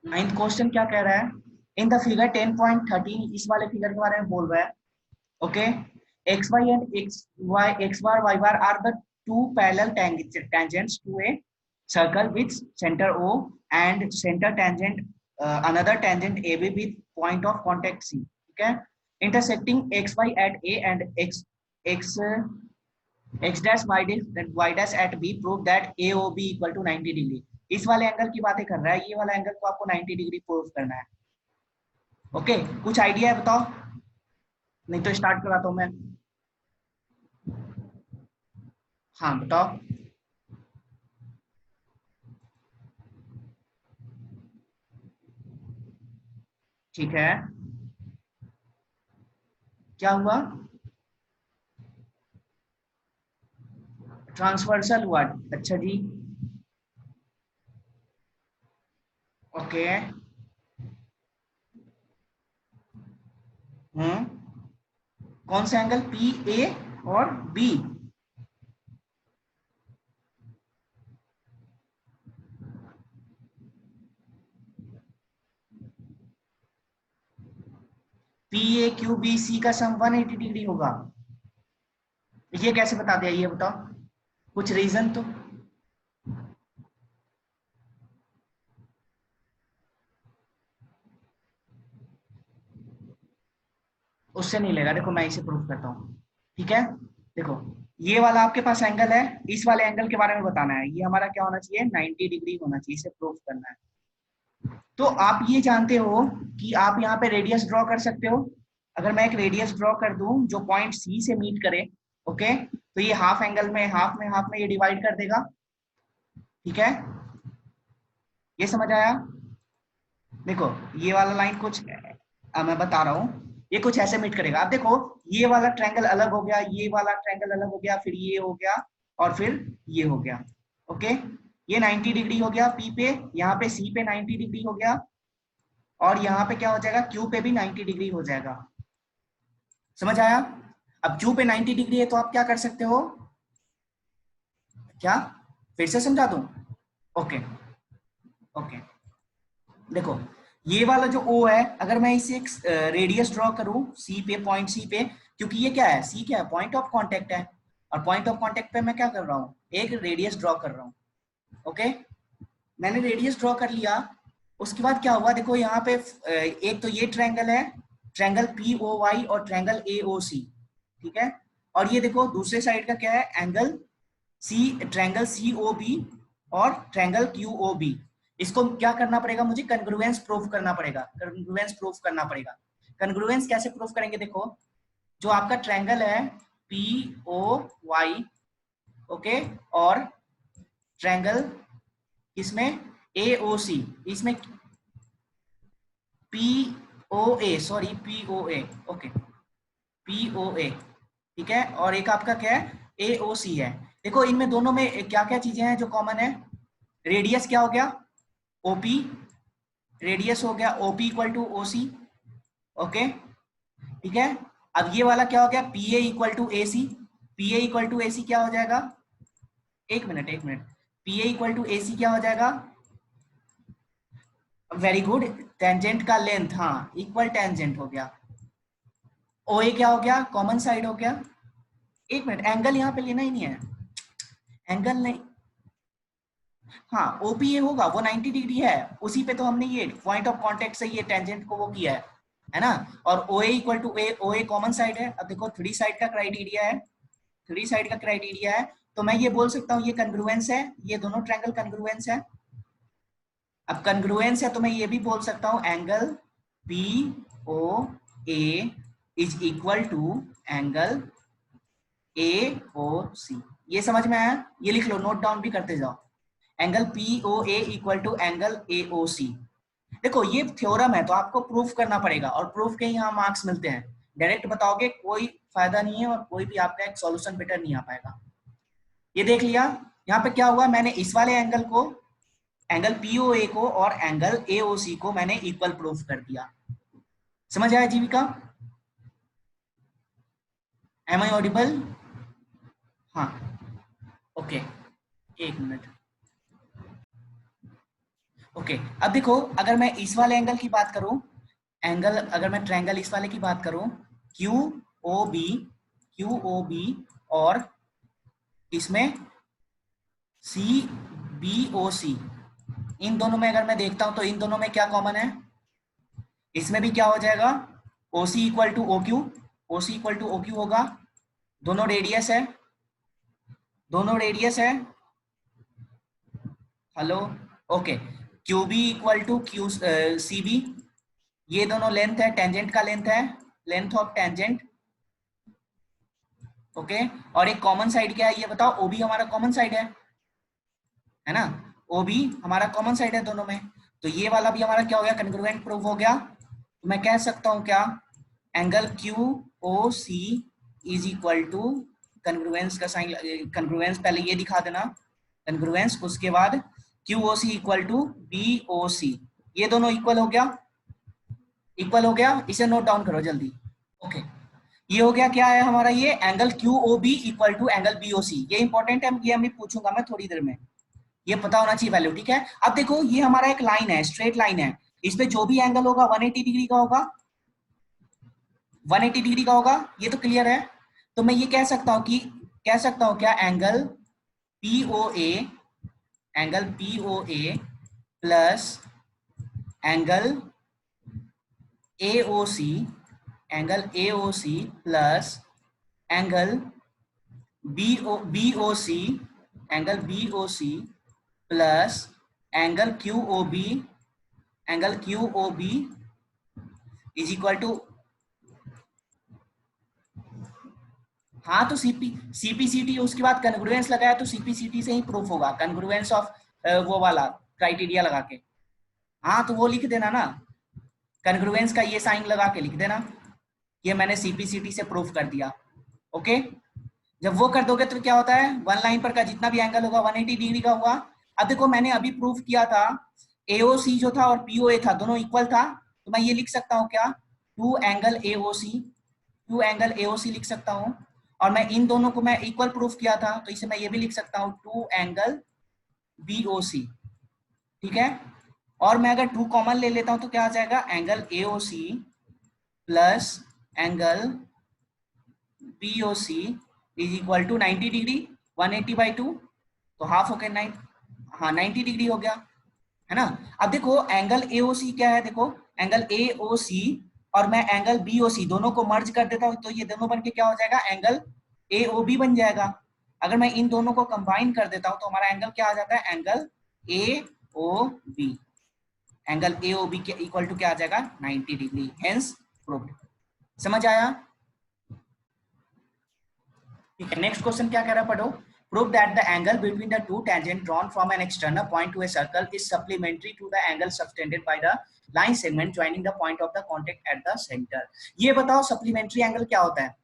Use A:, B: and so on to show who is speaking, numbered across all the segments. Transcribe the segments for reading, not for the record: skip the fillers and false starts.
A: Ninth question क्या कह रहा है? इन द फिगर 10.13, इस वाले फिगर के बारे में बोल रहा है। Okay, X Y and X bar Y bar are the two parallel tangents to a circle with center O and center tangent another tangent AB with point of contact C. ठीक है, intersecting x y at A and x x dash y dash at B prove that AOB equal to 90 degree. इस वाले angle की बातें कर रहा है, ये वाला एंगल को आपको 90 डिग्री प्रूव करना है। ओके, कुछ आइडिया है बताओ, नहीं तो स्टार्ट कराता हूं मैं। हाँ बताओ। ठीक है, क्या हुआ? ट्रांसवर्सल हुआ। अच्छा जी, ओके। हम्म, कौन सा एंगल? पी ए और B? P A Q B C का सम 180 डिग्री होगा। ये कैसे बता दिया, ये बताओ, कुछ रीजन तो। उससे नहीं लेगा, देखो मैं इसे प्रूफ करता हूँ। ठीक है, देखो ये वाला आपके पास एंगल है, इस वाले एंगल के बारे में बताना है, ये हमारा क्या होना चाहिए? 90 डिग्री होना चाहिए, इसे प्रूफ करना है। तो आप ये जानते हो कि आप यहाँ पे रेडियस ड्रॉ कर सकते हो। अगर मैं एक रेडियस ड्रॉ कर दूं जो पॉइंट सी से मीट करे, ओके, तो ये हाफ एंगल में हाफ में ये डिवाइड कर देगा। ठीक है, ये समझ आया? देखो ये वाला लाइन कुछ मैं बता रहा हूँ, ये कुछ ऐसे मीट करेगा। अब देखो, ये वाला ट्रायंगल अलग हो गया, ये वाला ट्रायंगल अलग हो गया, फिर ये हो गया, और फिर ये हो गया। ओके, ये 90 डिग्री हो गया पी पे, यहाँ पे सी पे 90 डिग्री हो गया, और यहाँ पे क्या हो जाएगा? क्यू पे भी 90 डिग्री हो जाएगा। समझ आया? अब क्यू पे 90 डिग्री है तो आप क्या कर सकते हो? क्या, फिर से समझा दूं? ओके, ओके, देखो ये वाला जो O है, अगर मैं इसे एक रेडियस ड्रॉ करूं सी पे, पॉइंट सी पे, क्योंकि ये क्या है? सी क्या है? पॉइंट ऑफ कांटेक्ट है, और पॉइंट ऑफ कांटेक्ट पे मैं क्या कर रहा हूँ? एक रेडियस ड्रॉ कर रहा हूँ। ओके, मैंने रेडियस ड्रॉ कर लिया। उसके बाद क्या हुआ? देखो यहाँ पे एक तो ये ट्रायंगल है, ट्रायंगल पी ओ वाई और ट्रायंगल ए ओ सी। ठीक है, और ये देखो दूसरे साइड का क्या है? Angle C, triangle C O B और ट्रायंगल क्यू ओ बी। इसको क्या करना पड़ेगा? मुझे कन्ग्रुएंस प्रूफ करना पड़ेगा, कन्ग्रुएंस प्रूफ करना पड़ेगा। कन्ग्रुएंस कैसे प्रूफ करेंगे? देखो, जो आपका ट्रायंगल है पी ओ वाई, ओके, और ट्रायंगल इसमें ए ओ सी, इसमें पी ओ ए, सॉरी पी ओ ए, ओके, पी ओ ए, ठीक है, और एक आपका क्या है? ए ओ सी है। देखो इनमें दोनों में क्या क्या चीजें हैं जो कॉमन है? रेडियस क्या हो गया? ओपी, रेडियस हो गया OP equal to O C. Okay, ठीक है, अब ये वाला क्या हो गया? P A equal to A C. P A equal to A C क्या हो जाएगा? एक मिनट, एक minute, P A equal to A C क्या हो जाएगा? वेरी गुड, टेंजेंट का लेंथ, हाँ, इक्वल टेंजेंट हो गया। ओ ए क्या हो गया? कॉमन साइड हो गया। एक मिनट, एंगल यहाँ पे लेना ही नहीं है, एंगल नहीं, हाँ ओपीए होगा, वो 90 डिग्री है, उसी पे तो हमने ये पॉइंट ऑफ कांटेक्ट से ये टेंजेंट को वो किया है ना। और O A equal to A, O A common side है। अब देखो थ्री साइड का क्राइटेरिया है, थ्री साइड का क्राइटेरिया है, तो मैं ये बोल सकता हूँ ये कंग्रुएंस है, ये दोनों ट्रायंगल कंग्रुएंस है। अब कंग्रुएंस है तो मैं ये भी बोल सकता हूँ angle P O A is equal to angle A O C. ये समझ में आया? ये लिख लो, नोट डाउन भी करते जाओ, angle P O A equal to angle A O C. देखो ये थ्योरम है तो आपको प्रूफ करना पड़ेगा, और प्रूफ के यहाँ मार्क्स मिलते हैं। डायरेक्ट बताओगे कोई फायदा नहीं है, और कोई भी आपका एक सॉल्यूशन बेटर नहीं आ पाएगा। ये देख लिया, यहाँ पे क्या हुआ? मैंने इस वाले एंगल को, एंगल पीओए को और एंगल एओसी को मैंने इक्वल प्रूफ कर दिया। समझ आया जीविका? Am I audible? हाँ, ओके, एक मिनट। ओके, अब देखो अगर मैं इस वाले एंगल की बात करूं, एंगल अगर मैं ट्रायंगल इस वाले की बात करूं, Q O B, Q O B, और इसमें सी बी ओ सी, इन दोनों में अगर मैं देखता हूं तो इन दोनों में क्या कॉमन है, इसमें भी क्या हो जाएगा, O C equal to O Q, O C equal to O Q होगा, दोनों रेडियस है, दोनों रेडियस है, hello, okay, Q B equal to Q C B, ये दोनों लेंथ है, टेंजेंट का लेंथ है, लेंथ ऑफ टेंजेंट, ओके, और एक कॉमन साइड क्या है ये बताओ, ओ बी हमारा कॉमन साइड है ना, ओ बी हमारा कॉमन साइड है दोनों में, तो ये वाला भी हमारा क्या हो गया, कन्ग्रुएंट प्रूफ हो गया, तो मैं कह सकता हूं क्या, angle Q O C is equal to, congruence का साइन, कन्ग्रुएंस पहले ये दिखा देना, कन्ग्रुएंस, उसके बाद Q O C equal to B O C, ये दोनों इक्वल हो गया, इक्वल हो गया, इसे नोट डाउन करो जल्दी, ओके, ये हो गया, क्या है हमारा ये angle Q O B equal to angle B O C, ये इंपॉर्टेंट है, ये मैं पूछूंगा मैं थोड़ी देर में, ये पता होना चाहिए वैल्यू, ठीक है। अब देखो ये हमारा एक लाइन है, स्ट्रेट लाइन है, इस पे जो भी एंगल होगा 180 डिग्री का होगा, 180 डिग्री का होगा, ये तो क्लियर है, तो मैं ये कह सकता हूं कि, कह सकता हूं क्या, angle P O A, angle P O A plus angle A O C, angle A O C plus angle B O C, angle B O C plus angle Q O B, angle Q O B is equal to, हाँ तो CPCT, उसके बाद कन्ग्रुएंस लगाया तो CPCT से ही proof होगा, कन्ग्रुएंस of वो वाला क्राइटेरिया लगा के, हाँ तो वो लिख देना ना, कन्ग्रुएंस का ये साइन लगा के लिख देना, ये मैंने सीपीसीटी से प्रूफ कर दिया, ओके। जब वो कर दोगे तो क्या होता है, वन लाइन पर का जितना भी एंगल होगा 180 डिग्री का हुआ। अब देखो मैंने अभी प्रूफ किया था, एओसी जो था और पीओए था दोनों इक्वल था, तो मैं ये लिख सकता हूँ क्या, two angle AOC, two angle AOC लिख सकता हूँ, और मैं इन दोनों को मैं इक्वल प्रूफ किया था, तो इसे मैं ये भी लिख सकता हूँ टू एंगल बीओसी, ठीक है। और मैं अगर टू कॉमन ले लेता हूँ तो क्या आ जाएगा, angle AOC plus angle BOC is equal to 90 degree, 180 by 2, तो हाफ हो गया 9, हाँ 90 डिग्री हो गया, है ना। अब देखो एंगल एओसी क्या है, देखो एंगल एओसी और मैं एंगल बीओसी दोनों को मर्ज कर देता हूं, तो ये दोनों बनके क्या हो जाएगा, एंगल एओबी बन जाएगा। अगर मैं इन दोनों को कंबाइन कर देता हूं तो हमारा एंगल क्या आ जाता है, एंगल एओबी, एंगल एओबी के इक्वल टू क्या आ जाएगा, 90 डिग्री, हेंस प्रूव्ड। समझ आया, ठीक है। नेक्स्ट क्वेश्चन क्या कह रहा है, पढ़ो। Prove that the angle between the two tangent drawn from an external point to a circle is supplementary to the angle subtended by the line segment joining the point of the contact at the centre. ये बताओ supplementary angle क्या होता है,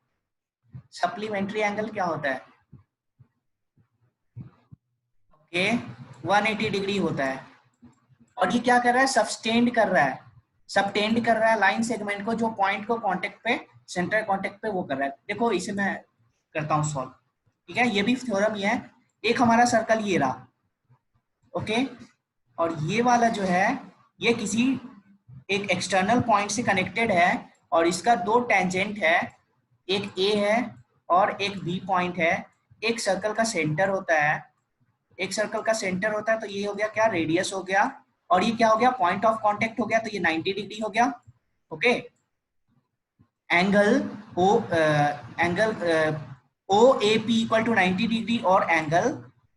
A: supplementary angle क्या होता है, okay 180 degree होता है, और ये क्या कर रहा है, सबटेंड कर रहा है, सबटेंड कर रहा है लाइन सेगमेंट को, जो पॉइंट को कॉन्टेक्ट पे, सेंटर कॉन्टेक्ट पे वो कर रहा है। देखो इसे मैं करता हूँ सॉल्व, ठीक है, ये भी थ्योरम ही है। एक हमारा सर्कल ये रहा, ओके, और ये वाला जो है ये किसी एक एक्सटर्नल पॉइंट से कनेक्टेड है, और इसका दो टेंजेंट है, एक ए है और एक बी पॉइंट है, एक सर्कल का सेंटर होता है, एक सर्कल का सेंटर होता है, तो ये हो गया क्या, रेडियस हो गया, और ये क्या हो गया, पॉइंट ऑफ कांटेक्ट हो गया, तो ये 90 डिग्री हो गया, okay. Angle O angle O A P equal to 90 degree और angle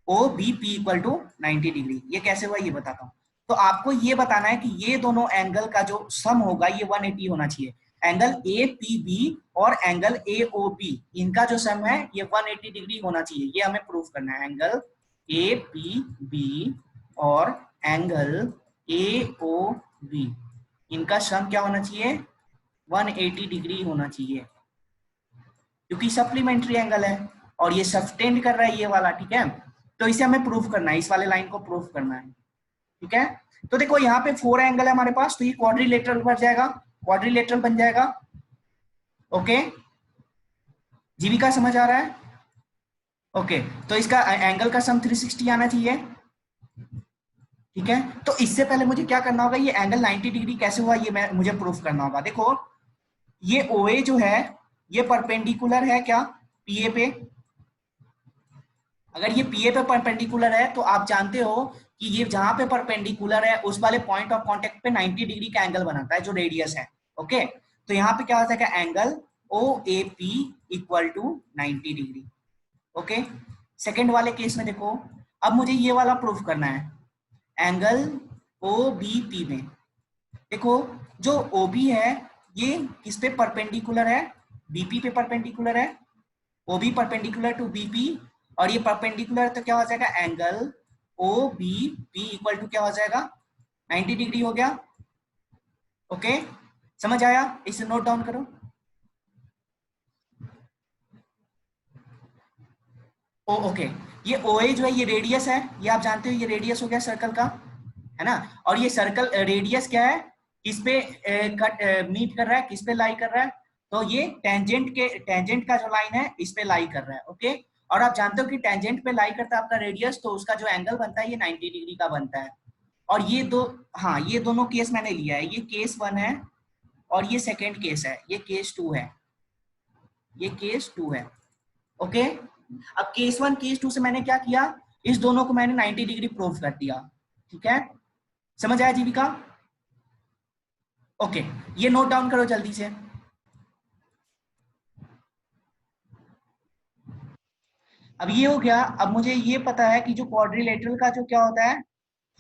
A: O B P equal to 90 degree, ये कैसे हुआ ये बताता हूँ। तो आपको ये बताना है कि ये दोनों एंगल का जो सम होगा ये 180 होना चाहिए, एंगल ए पी बी और एंगल ए ओ बी, इनका जो सम है ये 180 डिग्री होना चाहिए, ये हमें प्रूफ करना है, एंगल ए पी बी और एंगल ए ओ बी, इनका सम क्या होना चाहिए, 180 डिग्री होना चाहिए, क्योंकि सप्लीमेंट्री एंगल है और ये सबटेंड कर रहा है ये वाला, ठीक है। तो इसे हमें प्रूफ करना है, इस वाले लाइन को प्रूफ करना है, ठीक है। तो देखो यहाँ पे 4 एंगल है हमारे पास, तो ये क्वाड्रिलेटरल बन जाएगा, क्वाड्रिलेटरल बन जाएगा, ओके। जीविका समझ आ रहा है, ओके। तो इसका एंगल का सम 360 आना चाहिए, ठीक है, तो इससे पहले मुझे क्या करना होगा, ये एंगल 90 डिग्री कैसे हुआ ये मुझे प्रूफ करना होगा। देखो ये OA जो है ये परपेंडिकुलर है क्या, PA पे। अगर ये PA पे परपेंडिकुलर है तो आप जानते हो कि ये जहां पे परपेंडिकुलर है उस वाले पॉइंट ऑफ कांटेक्ट पे 90 डिग्री का एंगल बनाता है जो रेडियस है। ओके, तो यहाँ पे क्या हो जाएगा, angle OAP equal to 90 degree. Okay, second वाले केस में देखो, अब मुझे ये वाला प्रूफ करना है, एंगल OBP में। देखो जो OB है ये किस पे परपेंडिकुलर है, BP पे परपेंडिकुलर है, OB परपेंडिकुलर टू BP, और ये परपेंडिकुलर तो क्या हो जाएगा, एंगल OBP इक्वल टू क्या हो जाएगा, 90 डिग्री हो गया। ओके, समझ आया, इसे नोट डाउन करो। ओके, ये OA जो है ये रेडियस है, ये आप जानते हो ये रेडियस हो गया सर्कल का, है ना। और ये सर्कल रेडियस क्या है, किस पे मीट कर रहा है, किस पे लाई कर रहा है, तो ये टेंजेंट का जो लाइन है इस पे लाई कर रहा है। ओके, और आप जानते हो कि टेंजेंट पे लाई करता है आपका रेडियस, तो उसका जो एंगल बनता है ये 90 डिग्री का बनता है। और ये दो, हाँ ये दोनों केस मैंने लिया है, ये केस 1 है और ये सेकेंड केस है, ये केस 2 है, ये केस 2 है। ओके, अब केस 1 केस 2 से मैंने क्या किया, इस दोनों को मैंने 90 डिग्री प्रूव कर दिया। ठीक है, समझ आया जीविका। ओके, ये नोट डाउन करो जल्दी से। अब ये हो गया, अब मुझे ये पता है कि जो क्वाड्रिलेटरल का जो क्या होता है,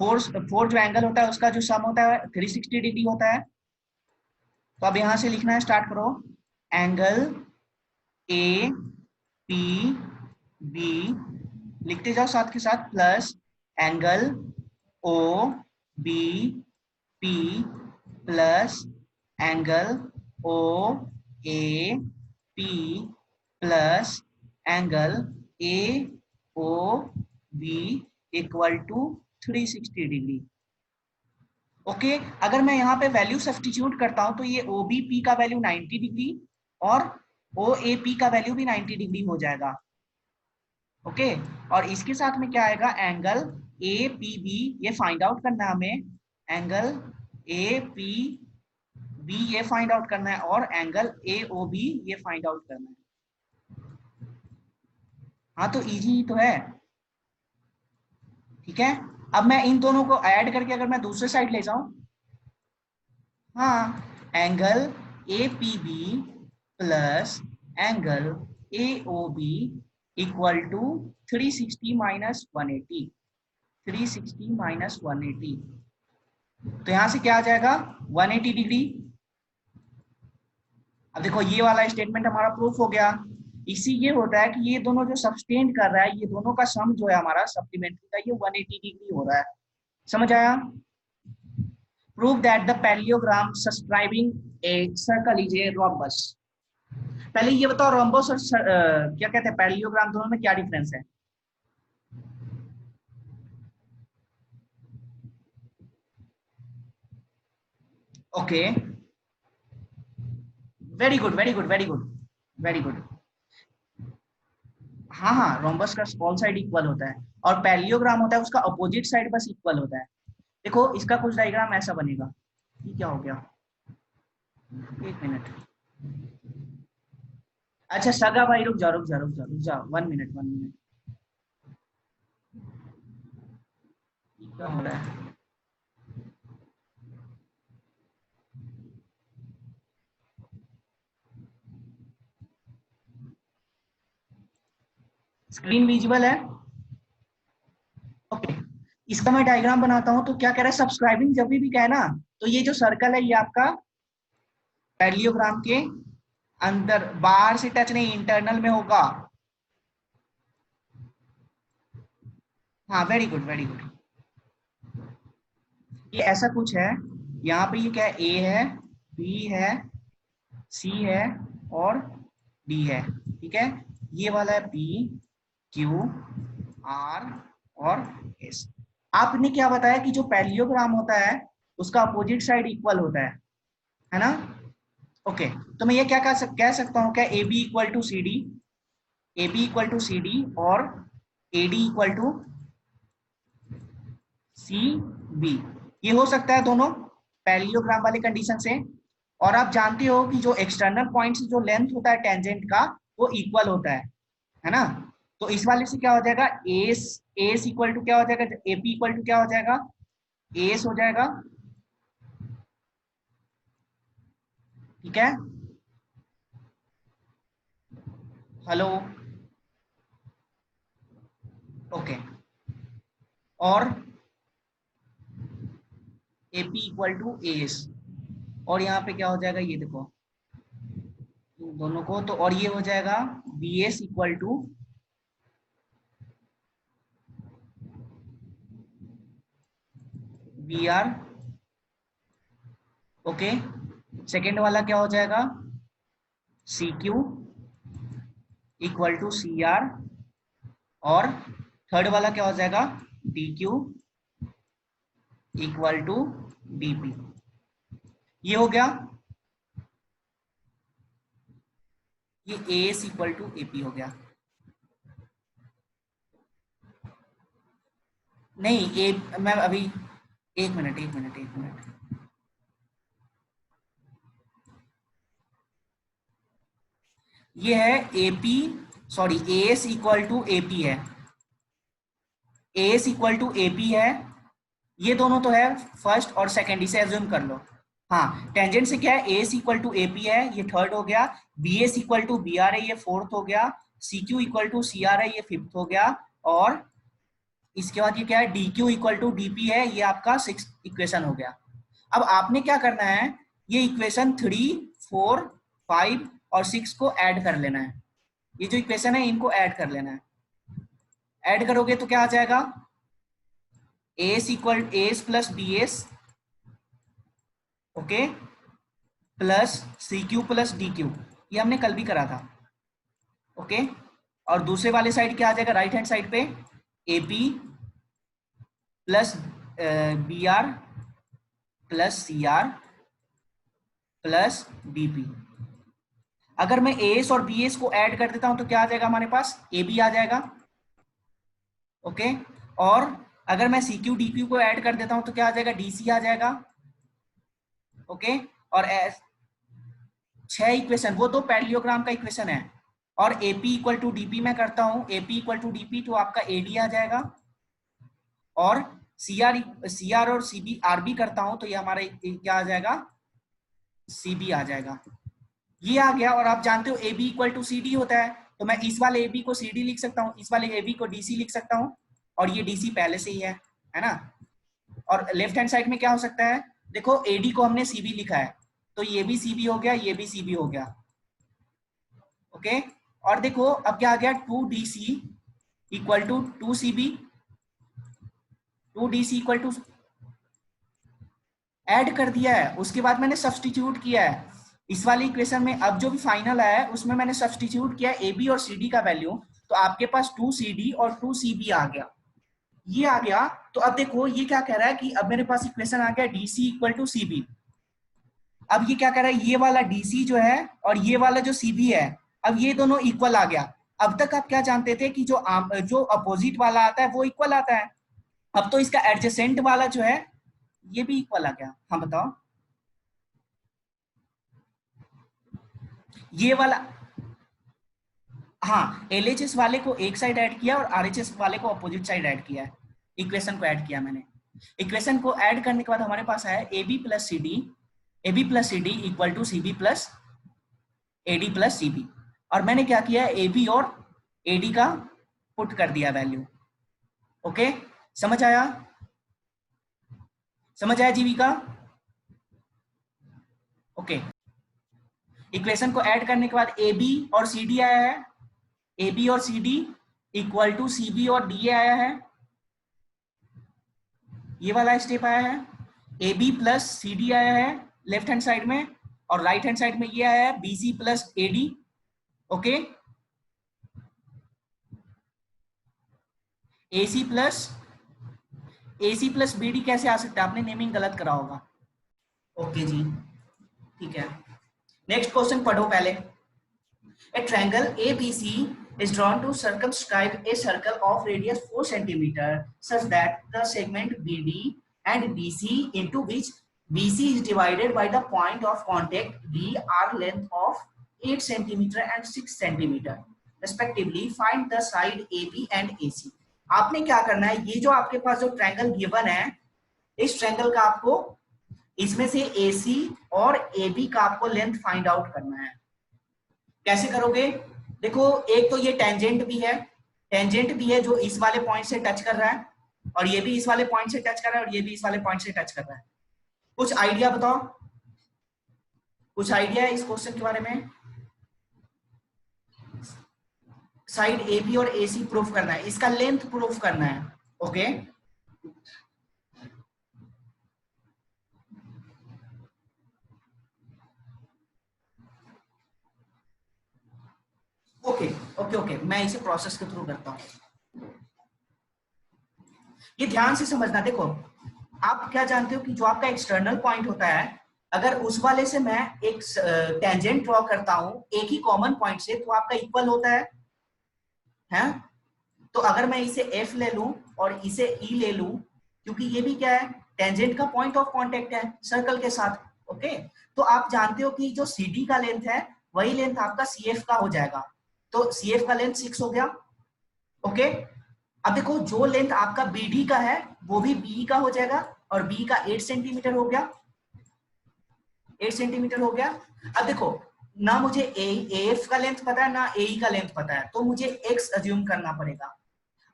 A: फोर जो एंगल होता है उसका जो सम होता है 360 डिग्री होता है। तो अब यहां से लिखना है, स्टार्ट करो, एंगल ए पी बी, लिखते जाओ साथ के साथ, plus angle O B P, plus angle O A P, plus angle A O B equal to 360 degree. Okay, अगर मैं यहाँ पे वैल्यू सब्स्टिट्यूट करता हूँ तो ये OBP का वैल्यू 90 डिग्री और OAP का वैल्यू भी 90 डिग्री हो जाएगा। ओके, और इसके साथ में क्या आएगा, एंगल APB, ये फाइंड आउट करना है हमें, एंगल APB ये फाइंड आउट करना है, और एंगल AOB ये फाइंड आउट करना है। हाँ तो इजी तो है। ठीक है, अब मैं इन दोनों को ऐड करके अगर मैं दूसरे साइड ले जाऊं, हाँ, angle APB plus angle AOB equal to 360 minus 180, 360 minus 180, तो यहां से क्या आ जाएगा, 180 डिग्री। अब देखो ये वाला स्टेटमेंट हमारा प्रूफ हो गया। इसी ये होता है कि ये दोनों जो सबस्टेंड कर रहा है, ये दोनों का सम जो है हमारा सप्लीमेंट्री का, ये 180 डिग्री हो रहा है। समझ आया। Prove that the parallelogram subscribing A circle is a rhombus. पहले ये बताओ, रोम्बस और क्या कहते हैं पैरेललोग्राम, दोनों में क्या डिफरेंस है। Okay, very good very good very good very good. हाँ हाँ, रोम्बस का स्मॉल साइड इक्वल होता है और पैरेललोग्राम होता है उसका अपोजिट साइड बस इक्वल होता है। देखो इसका कुछ डायग्राम ऐसा बनेगा, ये क्या हो गया, एक मिनट। अच्छा सगा भाई, रुक जाओ रुक जाओ रुक जाओ रुक जाओ, 1 मिनट 1 मिनट, क्या हो रहा है। स्क्रीन विजिबल है। ओके, इसका मैं डायग्राम बनाता हूं, तो क्या कह रहा है, सब्सक्राइबिंग जब भी कहे ना, तो ये जो सर्कल है ये आपका पैरेललोग्राम के अंदर, बाहर से टच नहीं, इंटरनल में होगा। हाँ वेरी गुड वेरी गुड, ये ऐसा कुछ है, यहाँ पे ये क्या है, ए है, बी है, सी है और डी है। ठीक है, ये वाला है पी क्यू आर और एस। आपने क्या बताया कि जो पैरेललोग्राम होता है उसका अपोजिट साइड इक्वल होता है ना। ओके, तो मैं ये क्या कह सकता हूँ, क्या A B equal to C D, A B equal to C D और A D equal to C B, ये हो सकता है दोनों पैरेललोग्राम वाले कंडीशन से। और आप जानते हो कि जो एक्सटर्नल पॉइंट से जो लेंथ होता है टेंजेंट का वो इक्वल होता है ना। तो इस वाले से क्या हो जाएगा, एस एस इक्वल टू क्या हो जाएगा, एपी इक्वल टू क्या हो जाएगा, एस हो जाएगा। ठीक है, हेलो, ओके। और एपी इक्वल टू एस, और यहाँ पे क्या हो जाएगा, ये देखो दोनों को, तो और ये हो जाएगा B S equal to B R. Okay, second वाला क्या हो जाएगा, C Q equal to C R, और थर्ड वाला क्या हो जाएगा, D Q equal to D P. ये हो गया, ये A S equal to A P हो गया। नहीं ए, मैं अभी एक मिनट एक मिनट एक मिनट, ये है AP, sorry A S equal to AP है, A S equal to AP है। ये दोनों तो है फर्स्ट और सेकंड, इसे एज्यूम कर लो। हाँ, टेंजेंट से क्या है, A S equal to AP है, ये थर्ड हो गया। B S equal to B R है, ये फोर्थ हो गया। C Q equal to C R है, ये फिफ्थ हो गया। और इसके बाद ये क्या है, D Q equal to D P है, ये आपका सिक्स इक्वेशन हो गया। अब आपने क्या करना है, ये इक्वेशन 3, 4, 5 और 6 को ऐड कर लेना है। ये जो इक्वेशन है इनको ऐड कर लेना है। ऐड करोगे तो क्या आ जाएगा, S equal S plus B S, okay, plus C Q plus D Q, ये हमने कल भी करा था। ओके, और दूसरे वाले साइड क्या आ जाएगा, राइट हैंड साइड पे A P plus B R plus C R plus D P. अगर मैं एस और बी एस को ऐड कर देता हूं तो क्या आ जाएगा हमारे पास, ए बी आ जाएगा। ओके, और अगर मैं सी क्यू डी क्यू को ऐड कर देता हूं तो क्या आ जाएगा, डी सी आ जाएगा। ओके, और 6 इक्वेशन, वो तो पैरेललोग्राम का इक्वेशन है। और एपी इक्वल टू डीपी मैं करता हूं, एपी इक्वल टू डीपी तो आपका एडी आ जाएगा। और सीआर और सीबी आर बी करता हूं तो ये हमारा क्या आ जाएगा, सीबी आ जाएगा। ये आ गया। और आप जानते हो A B equal to C D होता है, तो मैं इस वाले ए बी को सी डी लिख सकता हूँ, इस वाले ए बी को डी सी लिख सकता हूँ, और ये डी सी पहले से ही है ना। और लेफ्ट हैंड साइड में क्या हो सकता है, देखो एडी को हमने सी बी लिखा है, तो ये भी सी बी हो गया, ये भी सी बी हो गया। ओके, और देखो अब क्या आ गया, 2dc equal to 2cb, 2dc equal to, add कर दिया है, उसके बाद मैंने सब्सटीट्यूट किया है इस वाली इक्वेशन में। अब जो भी फाइनल आया है उसमें मैंने सब्सटीट्यूट किया ए बी और सी डी का वैल्यू, तो आपके पास 2cd और 2cb आ गया, ये आ गया। तो अब देखो ये क्या कह रहा है कि अब मेरे पास इक्वेशन आ गया डीसी इक्वल टू सीबी। अब ये क्या कह रहा है, ये वाला डीसी जो है और ये वाला जो सीबी है, अब ये दोनों इक्वल आ गया। अब तक आप क्या जानते थे कि जो अपोजिट वाला आता है वो इक्वल आता है, अब तो इसका एडजेसेंट वाला जो है ये भी इक्वल आ गया। हाँ बताओ, ये वाला, हाँ एलएचएस वाले को एक साइड ऐड किया और आरएचएस वाले को अपोजिट साइड ऐड किया है, इक्वेशन को ऐड किया मैंने। इक्वेशन को ऐड करने के बाद हमारे पास है A B plus C D equal to C B plus AD plus C B. और मैंने क्या किया, ए बी और एडी का पुट कर दिया वैल्यू। ओके, समझ आया, समझ आया जीविका। ओके, इक्वेशन को ऐड करने के बाद ए बी और सी डी आया है, ए बी और C D equal to C B और डी ए आया है, ये वाला स्टेप आया है। A B plus C D आया है लेफ्ट हैंड साइड में, और राइट हैंड साइड में ये आया है B C plus A D. Okay, A C plus B D कैसे आ सकता है, आपने नेमिंग गलत करा होगा। ओके जी, ठीक है, नेक्स्ट क्वेश्चन पढ़ो पहले। A triangle A B C is drawn to circumscribe a circle of radius 4 centimeter such that the segment BD and BC into which BC is divided by the point of contact D are length of 8 centimeter and 6 centimeter respectively. Find the side AB and AC. आपने क्या करना है, ये जो आपके पास जो triangle given है, इस ट्रायंगल का आपको इसमें से AC और AB का आपको लेंथ फाइंड आउट करना है। कैसे करोगे? देखो, एक तो ये टेंजेंट भी है जो इस वाले पॉइंट से टच कर रहा है, और ये भी इस वाले पॉइंट से टच कर रहा है, और ये भी इस वाले पॉइंट से टच कर रहा है। कुछ आइडिया बताओ, कुछ आइडिया है इस क्वेश्चन के बारे में? साइड ए बी और ए सी प्रूफ करना है, इसका लेंथ प्रूफ करना है। ओके, ओके ओके ओके, मैं इसे प्रोसेस के थ्रू करता हूं। ये ध्यान से समझना। देखो, आप क्या जानते हो कि जो आपका एक्सटर्नल पॉइंट होता है, अगर उस वाले से मैं एक टेंजेंट ड्रॉ करता हूं एक ही कॉमन पॉइंट से, तो आपका इक्वल होता है? तो अगर मैं इसे F ले लूं और इसे E ले लूं, क्योंकि ये भी क्या है, टेंजेंट का पॉइंट ऑफ कांटेक्ट है सर्कल के साथ। ओके, तो आप जानते हो कि जो CD का लेंथ है वही लेंथ आपका CF का हो जाएगा, तो CF का लेंथ 6 हो गया। ओके, अब देखो, जो लेंथ आपका BD का है वो भी BE का हो जाएगा, और BE का 8 सेंटीमीटर हो गया, 8 सेंटीमीटर हो गया। अब देखो, ना मुझे AF का लेंथ पता है ना AE का लेंथ पता है, तो मुझे X अज्यूम करना पड़ेगा।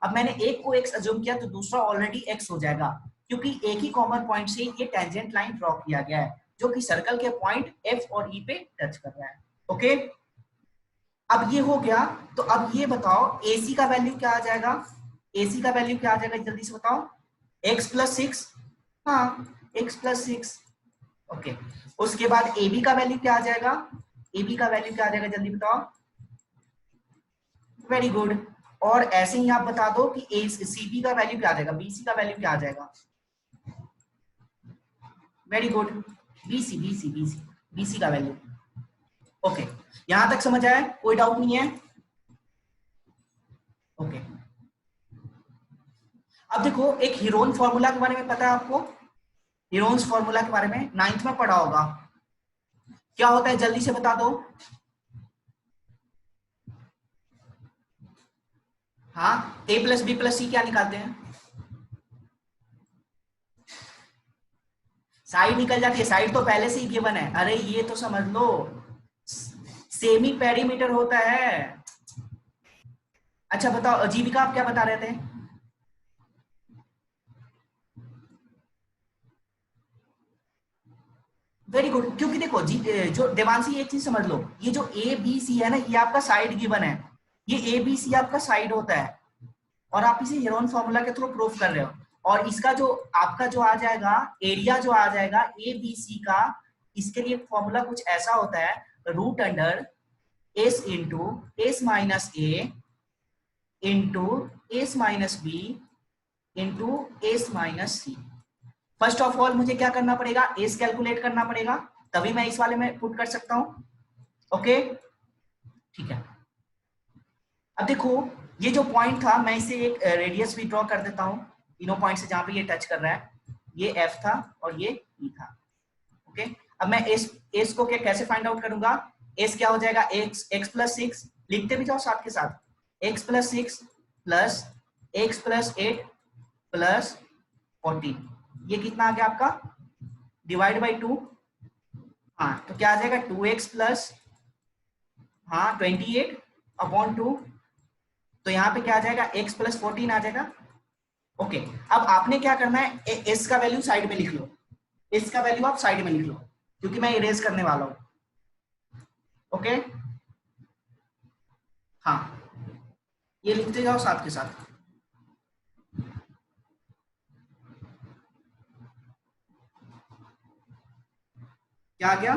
A: अब मैंने एक को X अज्यूम किया तो दूसरा ऑलरेडी X हो जाएगा, क्योंकि एक ही कॉमन पॉइंट से ये टेंजेंट लाइन ड्रॉ किया गया है जो कि सर्कल के पॉइंट F और E पे टच कर रहा है। ओके, अब ये हो गया। तो अब ये बताओ AC का वैल्यू क्या आ जाएगा? AC का वैल्यू क्या आ जाएगा, जल्दी से बताओ। X प्लस 6, हाँ, X प्लस 6। ओके, उसके बाद AB का वैल्यू क्या आ जाएगा? AB का वैल्यू क्या आ जाएगा, जल्दी बताओ। Very good. और ऐसे ही आप बता दो कि CB का वैल्यू क्या आ जाएगा, BC का वैल्यू क्या आ जाएगा। वेरी गुड, BC का वैल्यू। ओके, यहां तक समझ आया? कोई डाउट नहीं है? ओके, अब देखो, एक हीरोन फॉर्मूला के बारे में पता है आपको? हीरोन्स फॉर्मूला के बारे में 9th में पढ़ा होगा। क्या होता है, जल्दी से बता दो। हाँ, A प्लस बी प्लस सी क्या निकालते हैं? साइड निकल जाती है, साइड तो पहले से ही गिवन है। अरे ये तो समझ लो, सेमी पेरीमीटर होता है। अच्छा बताओ, जीविका आप क्या बता रहे थे? वेरी गुड, क्योंकि देखो जो देवांशी, एक चीज समझ लो, ये जो ए बी सी है ना, ये आपका साइड गिवन है, ये ए बी सी आपका साइड होता है, और आप इसे हेरोन फॉर्मूला के थ्रू प्रूफ कर रहे हो। और इसका जो आपका जो आ जाएगा एरिया, जो आ जाएगा ए बी सी का, इसके लिए फॉर्मूला कुछ ऐसा होता है, root under S into S minus A into S minus B into S minus C. First of all मुझे क्या करना पड़ेगा, एस कैलकुलेट करना पड़ेगा, तभी मैं इस वाले में पुट कर सकता हूं। ओके, ठीक है। अब देखो, ये जो पॉइंट था, मैं इसे एक रेडियस भी ड्रॉ कर देता हूं तीनों पॉइंट से जहां पे ये टच कर रहा है। ये F था और ये E था। ओके, अब मैं एस को क्या कैसे फाइंड आउट करूंगा? एस क्या हो जाएगा, x प्लस 6, लिखते भी जाओ साथ के साथ, x plus 6 plus x plus 8 plus 14, ये कितना आ गया आपका, डिवाइड बाई 2। हाँ, तो क्या आ जाएगा 2x प्लस, हाँ 28 अपॉन 2, तो यहाँ पे क्या आ जाएगा, x प्लस 14 आ जाएगा। ओके, अब आपने क्या करना है, एस का वैल्यू साइड में लिख लो, एस का वैल्यू आप साइड में लिख लो, क्योंकि मैं इरेज करने वाला हूं। ओके, हाँ, ये लिखते जाओ साथ के साथ। क्या आ गया?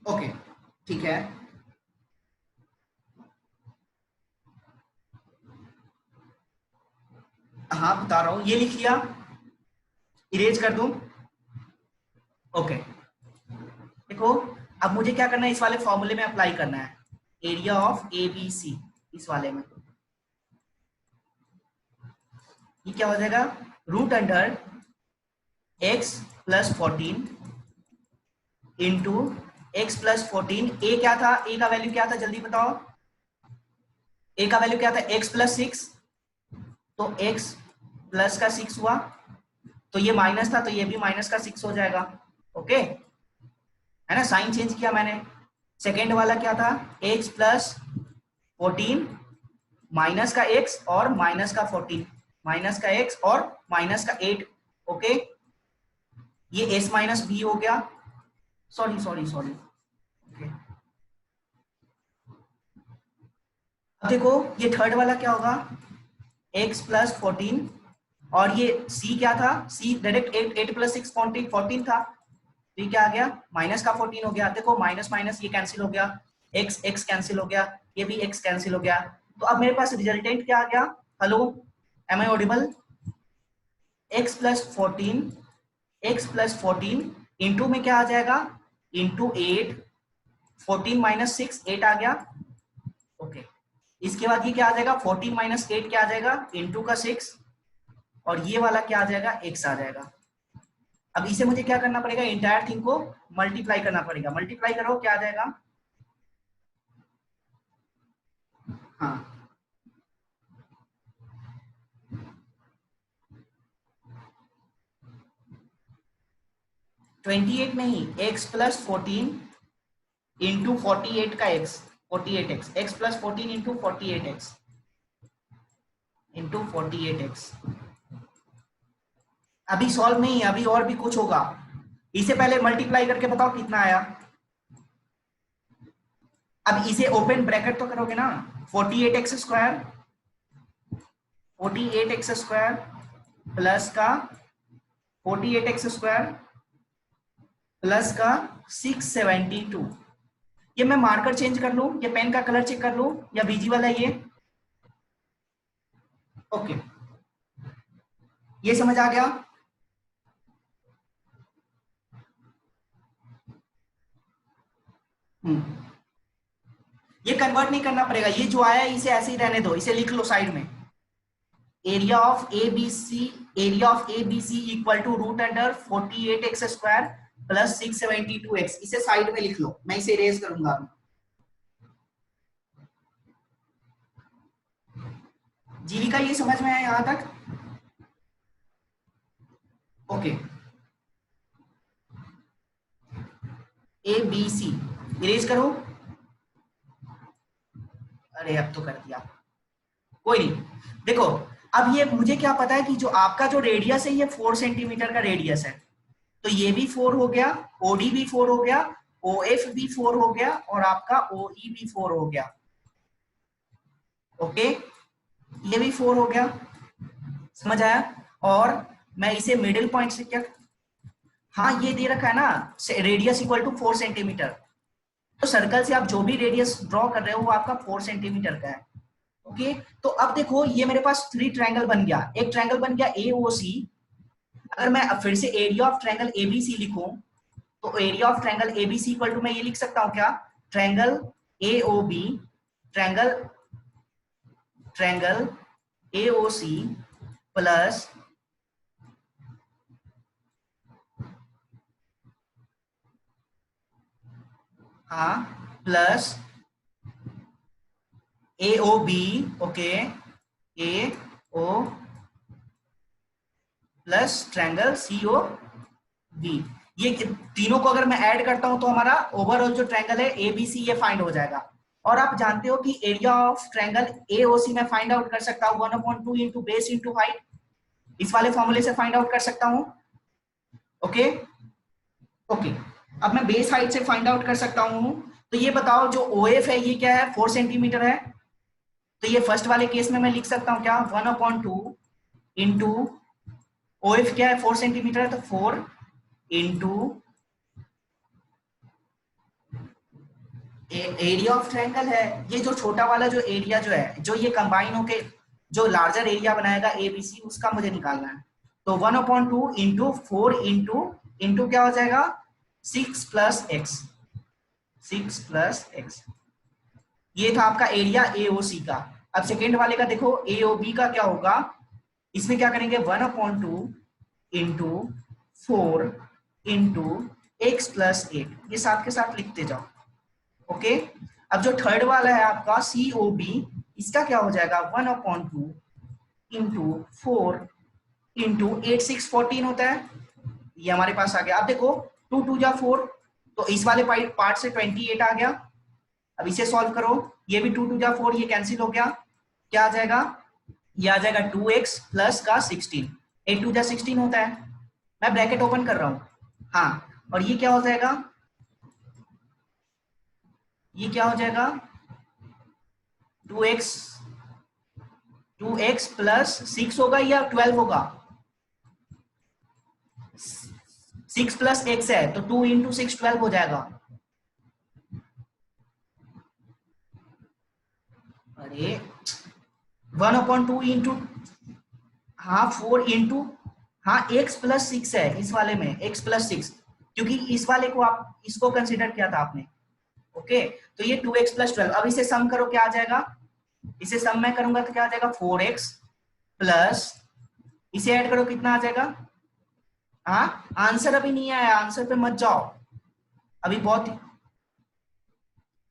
A: ओके, ठीक है, हाँ बता रहा हूं, ये लिख लिया, इरेज कर दूं। ओके, देखो, अब मुझे क्या करना है, इस वाले फॉर्मूले में अप्लाई करना है। Area of A B C, इस वाले में ये क्या हो जाएगा, root under x plus 14 into X plus 14। A क्या था, ए का वैल्यू क्या था जल्दी बताओ, ए का वैल्यू क्या था, x प्लस 6, तो x प्लस का 6 हुआ, तो ये माइनस था तो ये भी माइनस का 6 हो जाएगा। ओके है ना, साइन चेंज किया मैंने। सेकेंड वाला क्या था, x प्लस 14 माइनस का x और माइनस का 14, माइनस का x और माइनस का 8। ओके ये s माइनस b हो गया, सॉरी सॉरी सॉरी। ओके अब देखो ये थर्ड वाला क्या होगा, x प्लस 14 और ये c क्या था, c डायरेक्ट 8 प्लस 6 14 था, तो ये क्या आ गया, माइनस का 14 हो गया। देखो माइनस माइनस ये कैंसिल हो गया, x x कैंसिल हो गया, ये भी x कैंसिल हो गया। तो अब मेरे पास रिजल्टेंट क्या आ गया, hello am I audible, x plus 14 into में क्या आ जाएगा, इंटू 8, 14 माइनस 6 8 आ गया। ओके इसके बाद ये क्या आ जाएगा, 14 माइनस 8 क्या आ जाएगा, इंटू का 6, और ये वाला क्या आ जाएगा, x आ जाएगा। अब इसे मुझे क्या करना पड़ेगा, इंटायर थिंग को मल्टीप्लाई करना पड़ेगा, मल्टीप्लाई करो क्या आ जाएगा, हाँ 28 नहीं, x प्लस 14 इंटू 48 का x, 48x, x plus 14 into 48x into 48x। अभी सॉल्व नहीं है, अभी और भी कुछ होगा, इसे पहले मल्टीप्लाई करके बताओ कितना आया। अब इसे ओपन ब्रैकेट तो करोगे ना, 48x square, 48x square plus का 48x स्क्वायर प्लस का 672। ये मैं मार्कर चेंज कर लूं, ये पेन का कलर चेक कर लूं, या बीजी वाला ये, ओके ये समझ आ गया। ये कन्वर्ट नहीं करना पड़ेगा, ये जो आया है इसे ऐसे ही रहने दो, इसे लिख लो साइड में, area of A B C, area of A B C equal to root under 48x square plus 672x, इसे साइड में लिख लो, मैं इसे इरेज करूंगा। जीविका ये समझ में आया यहां तक, okay A B C erase करो, अरे अब तो कर दिया, कोई नहीं। देखो अब ये मुझे क्या पता है कि जो आपका जो रेडियस है ये 4 सेंटीमीटर का रेडियस है, तो ये भी 4 हो गया, ओडी भी 4 हो गया, ओएफ भी 4 हो गया, और आपका ओई भी 4 हो गया। ओके ये भी 4 हो गया, समझ आया। और मैं इसे मिडिल पॉइंट से क्या, हाँ ये दे रखा है ना, रेडियस इक्वल टू 4 सेंटीमीटर, तो सर्कल से आप जो भी रेडियस ड्रॉ कर रहे हो वो आपका 4 सेंटीमीटर का है। ओके तो अब देखो ये मेरे पास 3 ट्रायंगल बन गया, एक ट्रायंगल बन गया एओसी। अगर मैं फिर से एरिया ऑफ ट्रायंगल एबीसी लिखूं, तो area of triangle ABC equal to मैं ये लिख सकता हूं क्या, triangle AOB, triangle triangle AOC plus हाँ plus AOB, okay AO plus triangle CO B. ये तीनों को अगर मैं ऐड करता हूं तो हमारा ओवरऑल जो ट्रायंगल है एबीसी ये फाइंड हो जाएगा। और आप जानते हो कि एरिया ऑफ ट्रायंगल एओसी में फाइंड आउट कर सकता हूं 1/2 इंटू बेस इंटू हाइट, इस वाले फॉर्मूले से फाइंड आउट कर सकता हूं। ओके ओके अब मैं बेस हाइट से फाइंड आउट कर सकता हूं, तो ये बताओ जो ओएफ है ये क्या है, 4 सेंटीमीटर है, तो ये फर्स्ट वाले केस में मैं लिख सकता हूं क्या, 1/2 इंटू ओएफ क्या है 4 सेंटीमीटर है, तो 4 इंटू एरिया ऑफ ट्रायंगल है, ये जो छोटा वाला जो एरिया जो है, जो ये कंबाइन होके जो लार्जर एरिया बनाएगा एबीसी, उसका मुझे निकालना है। तो 1/2 इंटू 4 इंटू इंटू क्या हो जाएगा 6 प्लस एक्स, 6 प्लस एक्स। ये था आपका एरिया AOC का। अब सेकेंड वाले का देखो, AOB का क्या होगा, इसमें क्या करेंगे 1/2 इंटू 4 इंटू एक्स प्लस 8, ये साथ के साथ लिखते जाओ। ओके, अब जो थर्ड वाला है आपका COB, इसका क्या हो जाएगा 1/2 इंटू 4 इंटू 8 6 14 होता है, ये हमारे पास आ गया। अब देखो 2 2 जा 4, तो इस वाले पार्ट से 28 आ गया। अब इसे सॉल्व करो, ये भी 2 2 जा 4, ये कैंसिल हो गया, क्या आ जाएगा, ये आ जाएगा 2x प्लस का 16, 8 2 जा 16 होता है, मैं ब्रैकेट ओपन कर रहा हूं। हाँ, और ये क्या हो जाएगा, ये क्या हो जाएगा 2x, 2x प्लस 6 होगा या 12 होगा, 6 प्लस x है तो 2 इंटू 6 12 हो जाएगा। अरे 1/2 इंटू, हाँ 4 इंटू, हाँ x प्लस 6 है इस वाले में, x प्लस 6, क्योंकि इस वाले को आप इसको कंसीडर किया था आपने। ओके, तो ये 2x प्लस 12, अब इसे सम करो क्या आ जाएगा, इसे सम मैं करूंगा तो क्या आ जाएगा 4x प्लस, इसे ऐड करो कितना आ जाएगा, हाँ आंसर अभी नहीं आया, आंसर पे मत जाओ अभी बहुत,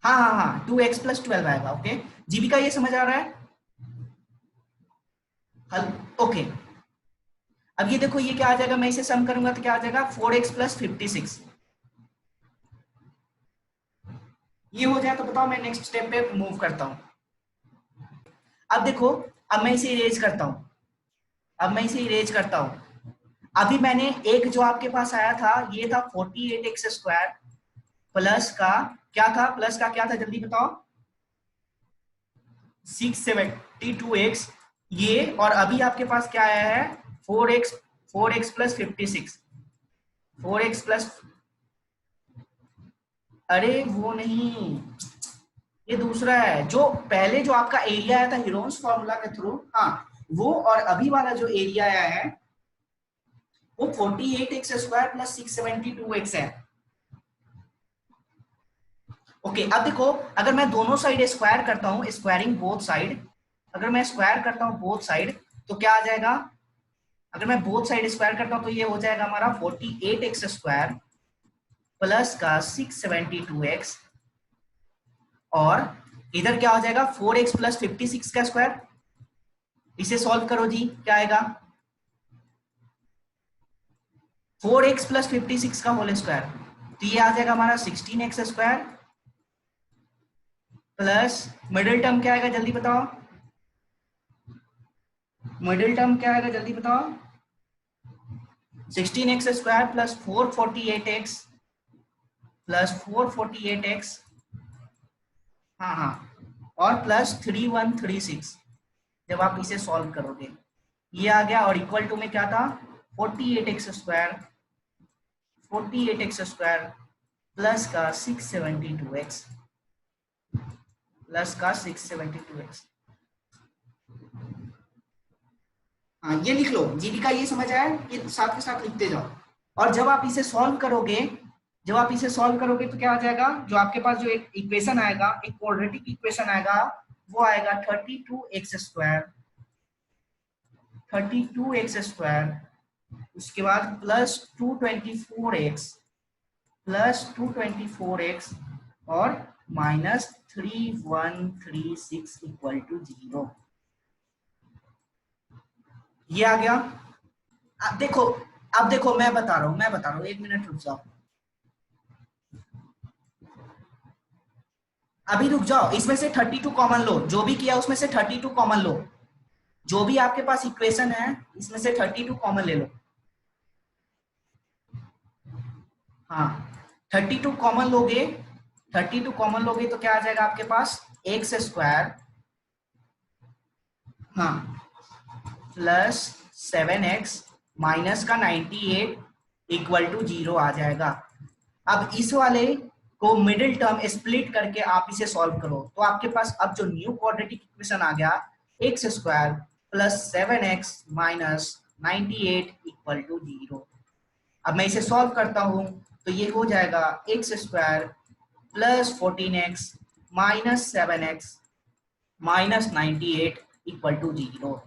A: हाँ हाँ हाँ 2x प्लस 12 आएगा। ओके, जीविका ये समझ आ रहा है, हल ओके। अब ये देखो ये क्या आ जाएगा, मैं इसे सम करूंगा तो क्या आ जाएगा 4x प्लस 56, ये हो जाए तो बताओ मैं नेक्स्ट स्टेप पे मूव करता हूं। अब देखो, अब मैं इसे इरेज करता हूं, अब मैं इसे इरेज करता हूं। अभी मैंने एक जो आपके पास आया था ये था 48x स्क्वायर प्लस का क्या था, प्लस का क्या था जल्दी बताओ, 672x, ये और अभी आपके पास क्या आया है 4x, 4x plus 56, 4x plus, अरे वो नहीं, ये दूसरा है, जो पहले जो आपका एरिया आया था हीरोन्स फॉर्मूला के थ्रू, हाँ वो, और अभी वाला जो एरिया आया है वो 48x स्क्वायर प्लस 672x है। ओके, अब देखो अगर मैं दोनों साइड स्क्वायर करता हूं, स्क्वायरिंग बोथ साइड, अगर मैं स्क्वायर करता हूं बोथ साइड तो क्या आ जाएगा, अगर मैं बोथ साइड स्क्वायर करता हूं तो ये हो जाएगा हमारा 48x स्क्वायर प्लस का 672x, और इधर क्या हो जाएगा 4x प्लस 56 का स्क्वायर, इसे सॉल्व करो जी क्या आएगा 4x प्लस 56 का होल स्क्वायर, तो ये आ जाएगा हमारा 16x square plus, middle term क्या आएगा जल्दी बताओ, मिडिल टर्म क्या आएगा जल्दी बताओ, 16x square plus 448x plus 448x, हाँ हाँ, और प्लस 3136, जब आप इसे सॉल्व करोगे ये आ गया, और इक्वल टू में क्या था 48x square, 48x square plus का 672x, प्लस का 672x, हाँ ये लिख लो, जीविका ये समझ आया, ये साथ के साथ लिखते जाओ। और जब आप इसे सॉल्व करोगे, जब आप इसे सॉल्व करोगे तो क्या आ जाएगा, जो आपके पास जो एक इक्वेशन आएगा, एक क्वाड्रेटिक इक्वेशन आएगा, वो आएगा 32x स्क्वायर, 32x स्क्वायर, उसके बाद प्लस 224x, प्लस 224x, और माइनस 3136 इक्वल टू 0, ये आ गया। अब देखो, अब देखो मैं बता रहा हूं, मैं बता रहा हूं, एक मिनट रुक जाओ, अभी रुक जाओ, इसमें से 32 कॉमन लो, जो भी किया उसमें से 32 कॉमन लो, जो भी आपके पास इक्वेशन है इसमें से 32 कॉमन ले लो, हाँ 32 कॉमन लोगे, 32 कॉमन लोगे तो क्या आ जाएगा आपके पास एक्स स्क्वायर, हाँ प्लस 7x माइनस का 98 इक्वल टू 0 आ जाएगा। अब इस वाले को मिडिल टर्म स्प्लिट करके आप इसे सॉल्व करो, तो आपके पास अब जो न्यू क्वाड्रेटिक इक्वेशन आ गया X square plus 7x minus 98 equal to 0। अब मैं इसे सॉल्व करता हूं तो ये हो जाएगा X square plus 14x minus 7x minus 98 equal to 0।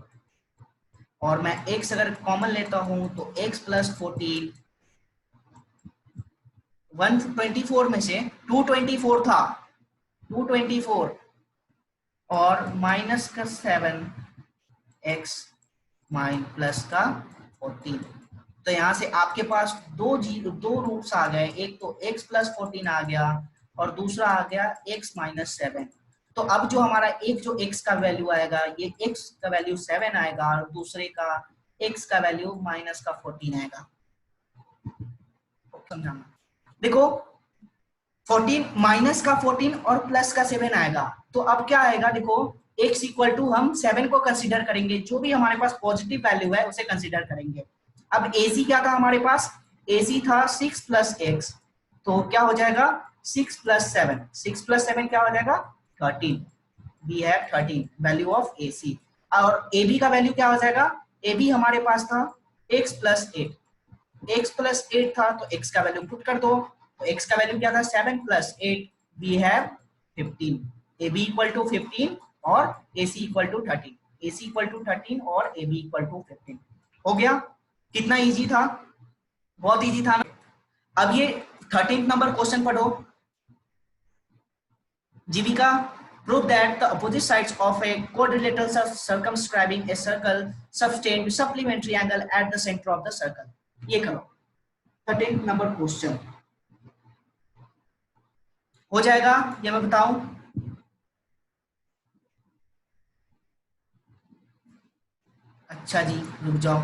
A: और मैं x अगर कॉमन लेता हूं तो x प्लस 14, 124 में से 224 था, 224 और माइनस का 7x माइन प्लस का 14। तो यहां से आपके पास दो रूट्स आ गए, एक तो x प्लस 14 आ गया और दूसरा आ गया x माइनस 7। तो अब जो हमारा एक जो x का वैल्यू आएगा, ये x का वैल्यू 7 आएगा और दूसरे का x का वैल्यू माइनस का 14 आएगा। समझाना, देखो 14 माइनस का 14 और प्लस का 7 आएगा। तो अब क्या आएगा, देखो x इक्वल टू हम 7 को कंसीडर करेंगे, जो भी हमारे पास पॉजिटिव वैल्यू है उसे कंसीडर करेंगे। अब AC क्या था हमारे पास, AC था 6 प्लस x, तो क्या हो जाएगा 6 प्लस 7, 6 प्लस 7 क्या हो जाएगा 13। We have 13 value of AC। और AB का वैल्यू क्या हो जाएगा, AB हमारे पास था x प्लस 8, x प्लस 8 था तो x का वैल्यू पुट कर दो, तो x का वैल्यू क्या था 7 plus 8, we have 15। AB equal to 15 और AC equal to 13, AC equal to 13 और AB इक्वल टू 15। हो गया, कितना इजी था, बहुत इजी था ना। अब ये 13th नंबर क्वेश्चन पढ़ो। जीविका, prove that the opposite sides of a quadrilateral circumscribing a circle sustain supplementary angle at the center of the circle। ये करो 13th नंबर क्वेश्चन हो जाएगा, ये मैं बताऊं। अच्छा जी रुक जाओ,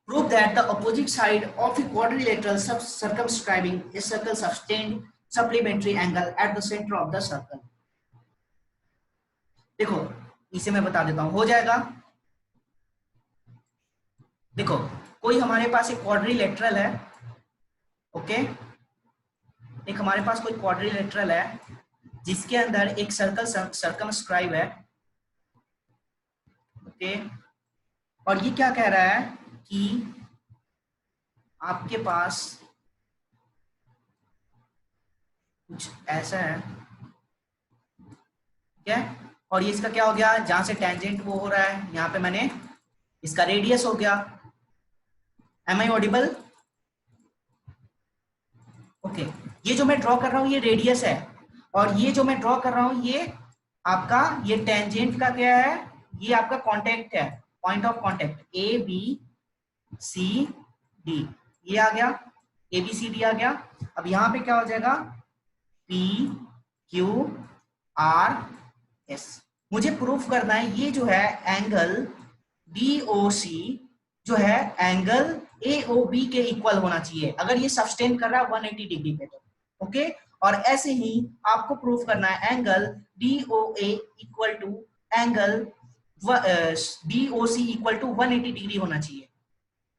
A: prove that the opposite side of a quadrilateral circumscribing a circle sustained supplementary angle at the center of the circle। देखो इसे मैं बता देता हूं, हो जाएगा। देखो कोई हमारे पास एक क्वाड्रिलेटरल है, ओके, एक हमारे पास कोई क्वाड्रिलेटरल है जिसके अंदर एक सर्कल सर्कमस्क्राइब है, ओके। और ये क्या कह रहा है कि आपके पास कुछ ऐसा है, क्या है, और ये इसका क्या हो गया, जहां से टेंजेंट वो हो रहा है, यहाँ पे मैंने इसका रेडियस हो गया। Am I audible, okay. ये जो मैं ड्रॉ कर रहा हूँ ये रेडियस है, और ये जो मैं ड्रॉ कर रहा हूँ ये आपका ये टेंजेंट का क्या है, ये आपका कांटेक्ट है, point of contact A B C D, ये आ गया ए बी सी डी आ गया। अब यहाँ पे क्या हो जाएगा पी क्यू आर एस। मुझे प्रूफ करना है ये जो है एंगल DOC जो है एंगल AOB के इक्वल होना चाहिए, अगर ये सस्टेन कर रहा है 180 डिग्री पे तो, ओके। और ऐसे ही आपको प्रूफ करना है angle DOA equal to angle DOC equal to 180 degree होना चाहिए।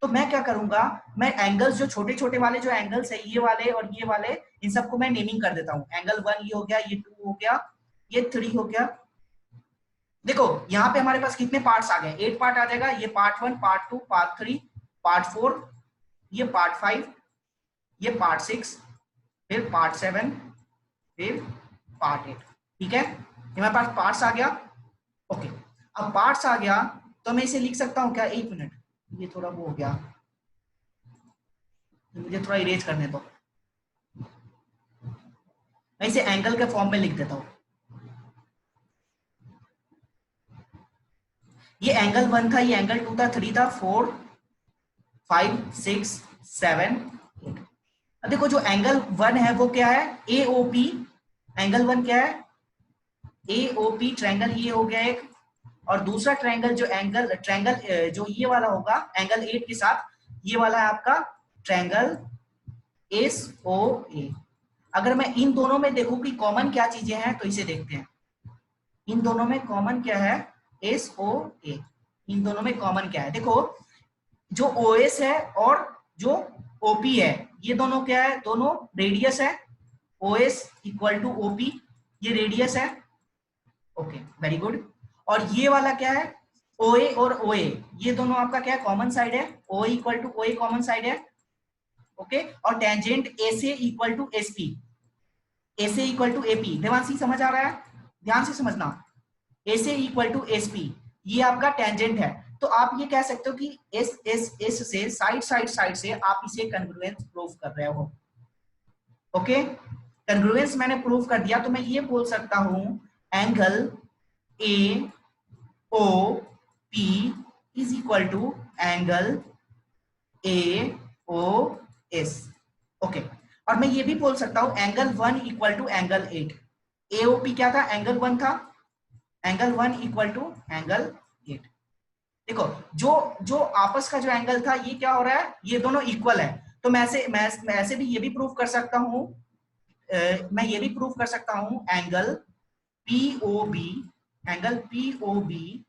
A: तो मैं क्या करूंगा, मैं एंगल्स जो छोटे छोटे वाले जो एंगल्स है ये वाले और ये वाले, इन सबको मैं नेमिंग कर देता हूँ। एंगल 1 ये हो गया, ये 2 हो गया, ये 3 हो गया। देखो यहाँ पे हमारे पास कितने पार्ट्स आ गए, 8 पार्ट आ जाएगा, ये पार्ट 1 पार्ट 2 पार्ट 3 पार्ट 4, ये पार्ट 5, ये पार्ट 6, फिर पार्ट 7, फिर पार्ट 8। ठीक है, ये हमारे पास पार्ट्स आ गया, ओके। अब पार्ट्स आ गया तो मैं इसे लिख सकता हूँ क्या, एक मिनट, ये थोड़ा वो हो गया, मुझे थोड़ा इरेज करने दो, मैं इसे एंगल के फॉर्म में लिख देता हूँ। ये एंगल 1 था, ये एंगल 2 था, 3 था, 4 5 6 7 8। अब देखो जो एंगल 1 है वो क्या है AOP, एंगल 1 क्या है AOP, ट्रायंगल ये हो गया एक, और दूसरा ट्रायंगल जो ट्रायंगल जो ये वाला होगा एंगल 8 के साथ, ये वाला है आपका ट्रायंगल SOA। अगर मैं इन दोनों में देखूं कि कॉमन क्या चीजें हैं तो इसे देखते हैं, इन दोनों में कॉमन क्या है SOA, इन दोनों में कॉमन क्या है, देखो जो OS है और जो OP है ये दोनों क्या है, दोनों रेडियस है, OS इक्वल टू OP, ये रेडियस है, ओके वेरी गुड। और ये वाला क्या है OA और OA, ये दोनों आपका क्या है कॉमन साइड है, OA equal to OA common side है, ओके, और टेंजेंट ए से equal to S P, A से इक्वल टू एपी। देवांशी समझ आ रहा है? ध्यान से समझना, ए से इक्वल टू एस पी, ये आपका टेंजेंट है। तो आप ये कह सकते हो कि एस से साइड से आप इसे कन्ग्रुएंस प्रूव कर रहे हो। ओके, कन्ग्रुएंस मैंने प्रूव कर दिया, तो मैं ये बोल सकता हूं angle A O P is equal to angle A O S. Okay, और मैं ये भी बोल सकता हूं angle 1 equal to angle 8। AOP क्या था? एंगल 1 था, एंगल 1 इक्वल टू एंगल 8। देखो जो जो आपस का जो एंगल था ये क्या हो रहा है, ये दोनों इक्वल है। तो मैं ऐसे भी ये भी प्रूव कर सकता हूं, मैं ये भी प्रूव कर सकता हूं angle POB, angle POB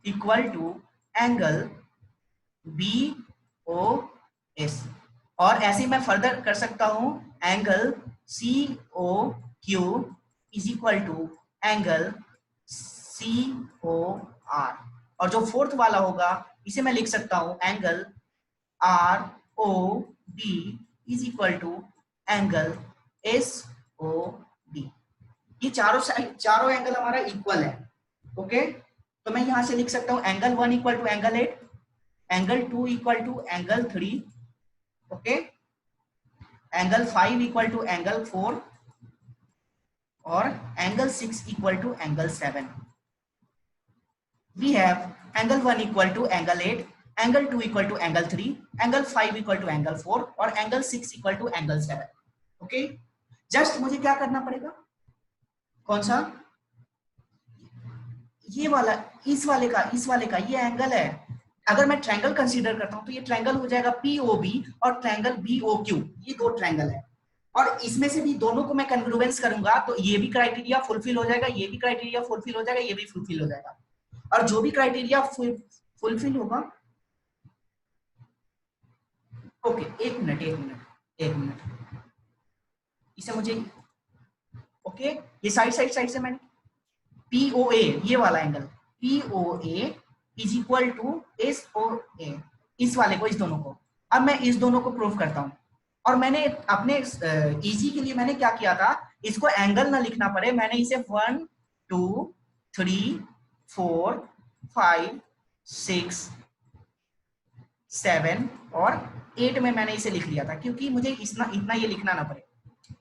A: equal to angle BOS. और ऐसे मैं फर्दर कर सकता हूं angle COQ is equal to angle COR. और जो फोर्थ वाला होगा इसे मैं लिख सकता हूं angle R O D is equal to angle S O D. ये चारों एंगल हमारा इक्वल है। ओके, तो मैं यहां से लिख सकता हूं angle 1 equal to angle 8, angle 2 equal to angle 3, okay, angle 5 equal to angle 4 और angle 6 equal to angle 7। We have angle 1 equal to angle 8, angle 2 equal to angle 3, angle 5 equal to angle 4 और angle 6 equal to angle 7। Okay, just मुझे क्या करना पड़ेगा, कौन सा, ये वाला, इस वाले का ये एंगल है। अगर मैं ट्रायंगल कंसीडर करता हूं तो ये ट्रायंगल हो जाएगा पीओबी और ट्रायंगल बीओक्यू, ये दो ट्रायंगल है। और इसमें से भी दोनों को मैं कन्ग्रुएंस करूंगा तो ये भी क्राइटेरिया फुलफिल हो जाएगा, ये भी क्राइटेरिया फुलफिल हो जाएगा, ये भी फुलफिल हो जाएगा। और जो भी क्राइटेरिया फुलफिल होगा, ओके, एक मिनट इसे मुझे, ओके, ये साइड से मैंने पीओए, ये वाला angle POA is equal to SOA, इस वाले को, इस दोनों को। अब मैं इस दोनों को प्रूव करता हूं। और मैंने अपने इजी के लिए मैंने क्या किया था, इसको एंगल ना लिखना पड़े, मैंने इसे 1 2 3 4 5 6 7 और 8 में मैंने इसे लिख लिया था, क्योंकि मुझे इतना ये लिखना ना पड़े।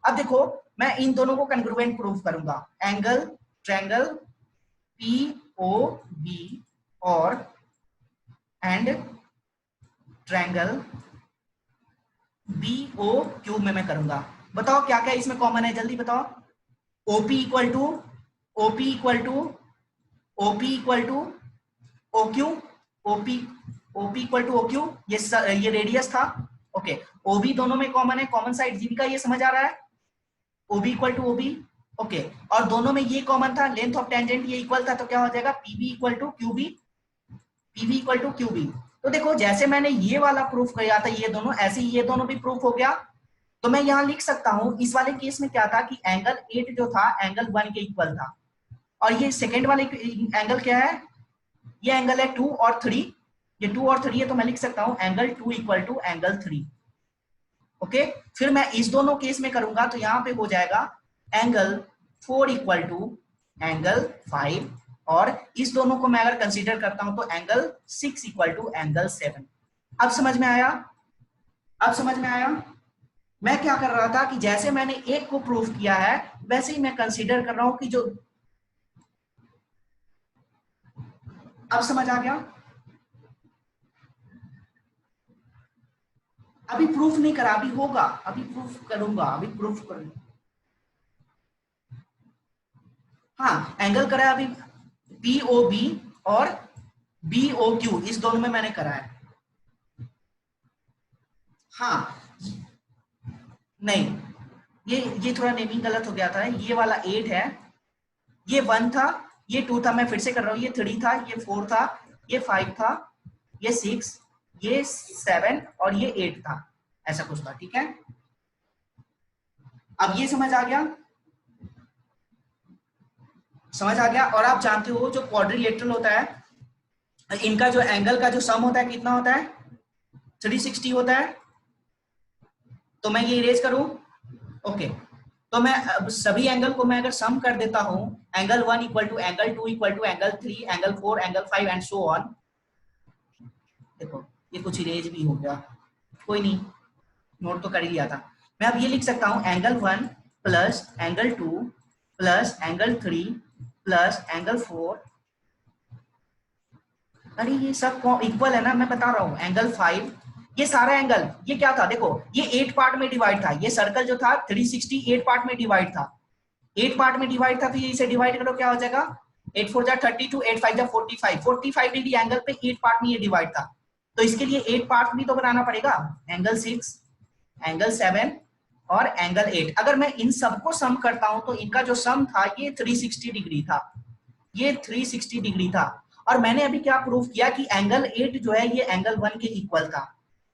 A: अब देखो मैं इन दोनों को कन्ग्रुएंट प्रूव करूंगा, एंगल ट्रायंगल पीओबी और एंड ट्रायंगल बीओक्यू में मैं करूंगा। बताओ क्या क्या इसमें कॉमन है, जल्दी बताओ। OP equal to OQ, OP equal to OQ, ये रेडियस था। ओके, ओबी दोनों में कॉमन है, कॉमन साइड जीविका, ये समझ आ रहा है, ओबी इक्वल टू ओबी। ओके, और दोनों में ये कॉमन था, लेंथ ऑफ टेंजेंट ये इक्वल था, तो क्या हो जाएगा पीबी इक्वल टू क्यूबी। तो देखो जैसे मैंने ये वाला प्रूफ किया था, ये दोनों ऐसे ही ये दोनों भी प्रूफ हो गया। तो मैं यहां लिख सकता हूं, इस वाले केस में क्या था कि एंगल 8 जो था एंगल 1 के इक्वल था, और ये सेकेंड वाले एंगल क्या है, ये एंगल है 2 और 3, ये 2 और 3 है, तो मैं लिख सकता हूं angle 2 equal to angle 3। Okay, फिर मैं इस दोनों केस में करूंगा तो यहां पे हो जाएगा एंगल 4 इक्वल टू एंगल 5, और इस दोनों को मैं अगर कंसीडर करता हूं तो एंगल 6 इक्वल टू एंगल 7। अब समझ में आया? मैं क्या कर रहा था कि जैसे मैंने एक को प्रूफ किया है वैसे ही मैं कंसीडर कर रहा हूं कि जो, अब समझ आ गया? अभी प्रूफ नहीं करा, अभी होगा, अभी प्रूफ करूंगा। हाँ, एंगल करा है अभी पीओबी और बीओक्यू, इस दोनों में मैंने करा है। हाँ, नहीं, ये थोड़ा नेमिंग गलत हो गया था, ये वाला 8 है, ये 1 था, ये 2 था, मैं फिर से कर रहा हूँ, ये 3 था, ये 4 था, ये 5 था, ये 6, ये 7 और ये 8 था, ऐसा कुछ था। ठीक है, अब ये समझ आ गया? और आप जानते हो जो क्वाड्रिलेटरल होता है, इनका जो एंगल का जो सम होता है कितना होता है, 360 होता है। तो मैं ये इरेज करूं। ओके, तो मैं अब सभी एंगल को मैं अगर सम कर देता हूं, angle 1 equal to angle 2 equal to angle 3 angle 4 angle 5 and so on. देखो ये कुछ इरेज भी हो गया, कोई नहीं, नोट तो कर ही लिया था। मैं अब ये लिख सकता हूं angle 1 plus angle 2 plus angle 3 plus angle 4। अरे ये सब इक्वल है ना, मैं बता रहा हूँ एंगल 5। ये सारा एंगल ये क्या था, देखो ये 8 पार्ट में डिवाइड था, ये सर्कल जो था 368 पार्ट में डिवाइड था, 8 पार्ट में डिवाइड था, तो ये इसे डिवाइड करो क्या हो जाएगा, 8 4 जा 32, 8 5 जा 45, 45 डिग्री एंगल पे 8 पार्ट में ये डिवाइड था, तो इसके लिए 8 पार्ट भी तो बनाना पड़ेगा, एंगल 6 एंगल 7 और एंगल 8। अगर मैं इन सबको सम करता हूं तो इनका जो सम था ये 360 डिग्री था, ये 360 डिग्री था। और मैंने अभी क्या प्रूव किया कि एंगल 8 जो है ये एंगल 1 के इक्वल था,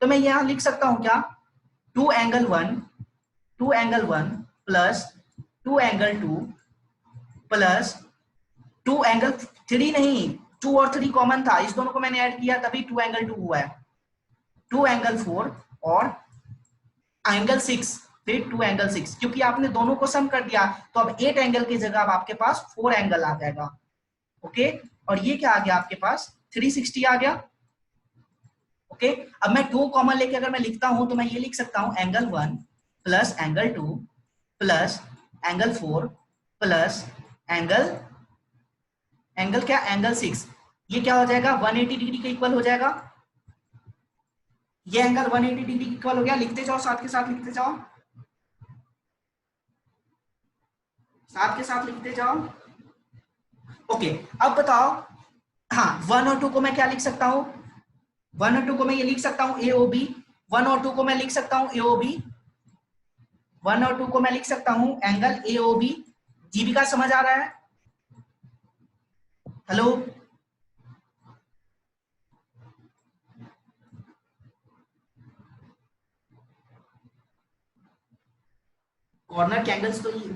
A: तो मैं यहां लिख सकता हूं क्या, 2 angle 1 plus 2 angle 2 plus 2 angle 3, नहीं 2 और 3 कॉमन था, इस दोनों को मैंने ऐड किया तभी 2 एंगल 2 हुआ है, 2 एंगल 4 और एंगल 6, फिर 2 एंगल 6, क्योंकि आपने दोनों को सम कर दिया तो अब 8 एंगल की जगह अब आपके पास 4 एंगल आ जाएगा। ओके, और ये क्या आ गया आपके पास 360 आ गया। ओके, अब मैं 2 कॉमन लेके अगर मैं लिखता हूं तो मैं ये लिख सकता हूं angle 1 plus angle 2 plus angle 4 plus angle angle क्या एंगल 6, ये क्या हो जाएगा 180 डिग्री के इक्वल हो जाएगा, ये एंगल 180 डिग्री के इक्वल हो गया। लिखते जाओ, साथ के साथ लिखते जाओ, साथ के साथ लिखते जाओ। ओके, अब बताओ, हाँ 1 और 2 को मैं क्या लिख सकता हूं, 1 और 2 को मैं ये लिख सकता हूं AOB, 1 और 2 को मैं लिख सकता हूं AOB, 1 और 2 को मैं लिख सकता हूं एंगल AOB। जीविका समझ आ रहा है, हेलो, कॉर्नर के एंगल्स तो ये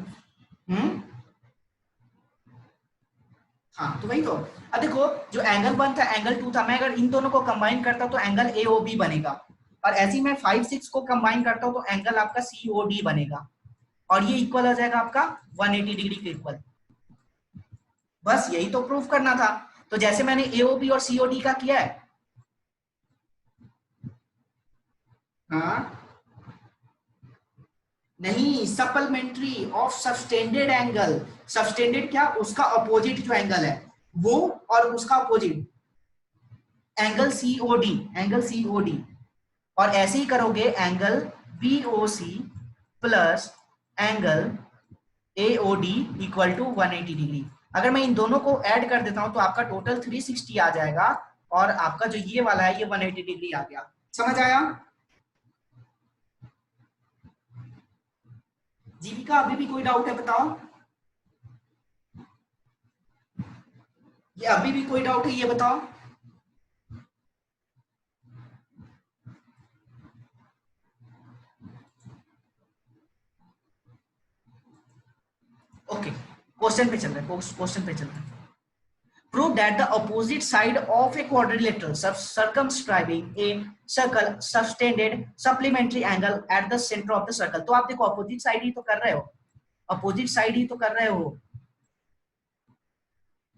A: हाँ तो वही तो। अब देखो जो एंगल 1 था एंगल 2 था, मैं अगर इन दोनों को कंबाइन करता हूं तो एंगल AOB बनेगा, और ऐसे ही मैं 5 6 को कंबाइन करता हूं तो एंगल आपका COD बनेगा, और ये इक्वल हो जाएगा आपका 180 डिग्री के इक्वल। बस यही तो प्रूफ करना था, तो जैसे मैंने AOB और COD का किया है। हाँ नहीं, supplementary of subtended angle, subtended क्या, उसका अपोजिट जो एंगल है वो, और उसका opposite angle COD, angle COD, और ऐसे ही करोगे angle BOC plus angle AOD equal to 180 degree. अगर मैं इन दोनों को ऐड कर देता हूं तो आपका टोटल 360 आ जाएगा, और आपका जो ये वाला है ये 180 डिग्री आ गया। समझ आया? जीविका अभी भी कोई डाउट है बताओ, ये अभी भी कोई डाउट है ये बताओ। ओके, क्वेश्चन पे चल रहे हैं, क्वेश्चन पे चल रहे हैं। Prove that the opposite side of a quadrilateral circumscribing a circle subtended supplementary angle at the center of the circle। तो आप देखो अपोजिट साइड ही तो कर रहे हो, अपोजिट साइड ही तो कर रहे हो,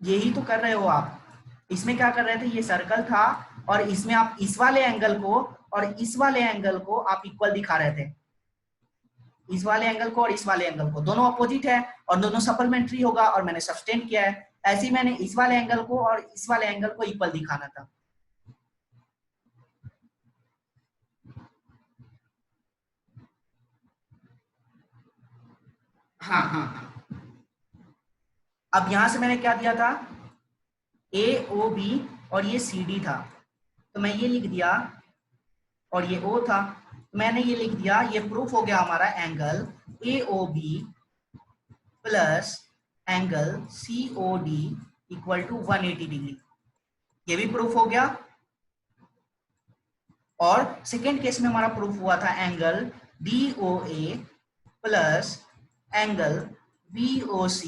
A: यही तो कर रहे हो आप। इसमें क्या कर रहे थे, ये सर्कल था और इसमें आप इस वाले एंगल को और इस वाले एंगल को आप इक्वल दिखा रहे थे, इस वाले एंगल को और इस वाले एंगल को, दोनों अपोजिट है और दोनों सप्लीमेंट्री होगा, और मैंने सब्सटेंड किया है। ऐसे ही मैंने इस वाले एंगल को और इस वाले एंगल को इक्वल दिखाना था। हाँ हाँ हाँ, अब यहां से मैंने क्या दिया था, AOB और ये CD था, तो मैं ये लिख दिया, और ये O था, मैंने ये लिख दिया, ये प्रूफ हो गया हमारा angle AOB plus angle COD equal to 180 degree, ये भी प्रूफ हो गया। और सेकेंड केस में हमारा प्रूफ हुआ था angle DOA plus angle BOC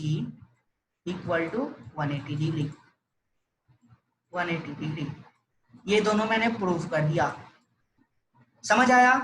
A: equal to 180 degree, 180 degree, ये दोनों मैंने प्रूफ कर दिया। समझ आया?